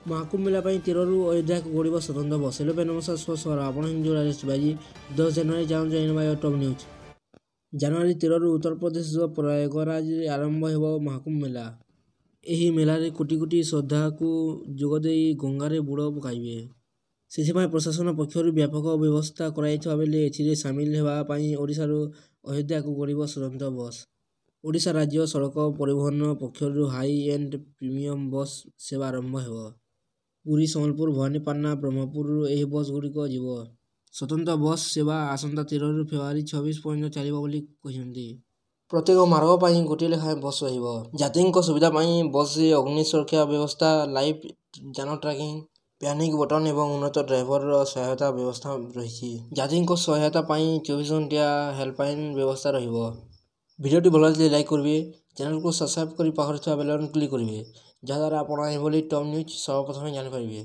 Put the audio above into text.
महाकुंभ मेला ପାଇଁ 13ରୁ ଅଯୋଧ୍ୟାକୁ ଗଡ଼ିବ ସ୍ୱତନ୍ତ୍ର ବସ୍। ହେଲୋ ଭାଇ ନମସ୍କାର ସହର ଆପଣ ହିନ୍ଦୁ ରାଜେଶ ବାଜି 10 ଜାନୁଆରୀ ଜାଣିବା ଟପ୍ ନ୍ୟୁଜ୍। ଜାନୁଆରୀ 13ରୁ ଉତ୍ତରପ୍ରଦେଶର ପ୍ରୟାଗରାଜରେ ଆରମ୍ଭ ହେବ ମହାକୁମ୍ଭ ମେଲା। ଏହି ମେଲାରେ କୋଟି କୋଟି ଶ୍ରଦ୍ଧାଳୁ ଯୋଗଦେଇ ଗଙ୍ଗାରେ ବୁଡ଼ ପକାଇବେ। ସେଥିପାଇଁ ପ୍ରଶାସନ ପକ୍ଷରୁ ବ୍ୟାପକ ବ୍ୟବସ୍ଥା କରାଯାଇଥିବା ବେଳେ ଏଥିରେ ସାମିଲ ହେବା ପାଇଁ ଓଡ଼ିଶାରୁ ଅଯୋଧ୍ୟାକୁ ଗଡ଼ିବ ସ୍ୱତନ୍ତ୍ର ବସ୍। ଓଡ଼ିଶା ରାଜ୍ୟ ସଡ଼କ ପରିବହନ ପକ୍ଷରୁ ହାଇ ଏଣ୍ଡ ପ୍ରିମିୟମ ବସ୍ ସେବା ଆରମ୍ଭ ହେବ। ପୁରୀ, ସମ୍ବଲପୁର, ଭବାନୀପାଟଣା, ବ୍ରହ୍ମପୁରରୁ ଏହି ବସ୍ ଗୁଡ଼ିକ ଯିବ। ସ୍ୱତନ୍ତ୍ର ବସ୍ ସେବା ଆସନ୍ତା 13ରୁ ଫେବୃଆରୀ 26 ପର୍ଯ୍ୟନ୍ତ ଚାଲିବ ବୋଲି କହିଛନ୍ତି। ପ୍ରତ୍ୟେକ ମାର୍ଗ ପାଇଁ ଗୋଟିଏ ଲେଖାଏଁ ବସ୍ ରହିବ। ଯାତ୍ରୀଙ୍କ ସୁବିଧା ପାଇଁ ବସ୍ରେ ଅଗ୍ନି ସୁରକ୍ଷା ବ୍ୟବସ୍ଥା, ଲାଇଭ୍ ଯାନ ଟ୍ରାକିଂ, ପ୍ୟାନିକ୍ ବଟନ ଏବଂ ଉନ୍ନତ ଡ୍ରାଇଭର ସହାୟତା ବ୍ୟବସ୍ଥା ରହିଛି। ଯାତ୍ରୀଙ୍କ ସହାୟତା ପାଇଁ 24 ଘଣ୍ଟିଆ ହେଲ୍ପଲାଇନ ବ୍ୟବସ୍ଥା ରହିବ। ଭିଡ଼ିଓଟି ଭଲ ଲାଗିଲେ ଲାଇକ୍ କରିବେ, ଚ୍ୟାନେଲକୁ ସବସ୍କ୍ରାଇବ କରି ପାଖରେ ଥିବା ବେଲ୍ ଆଇକନ୍ କ୍ଲିକ୍ କରିବେ, ଯାହାଦ୍ୱାରା ଆପଣ ଏଭଳି ଟପ୍ ନ୍ୟୁଜ୍ ସର୍ବପ୍ରଥମେ ଜାଣିପାରିବେ।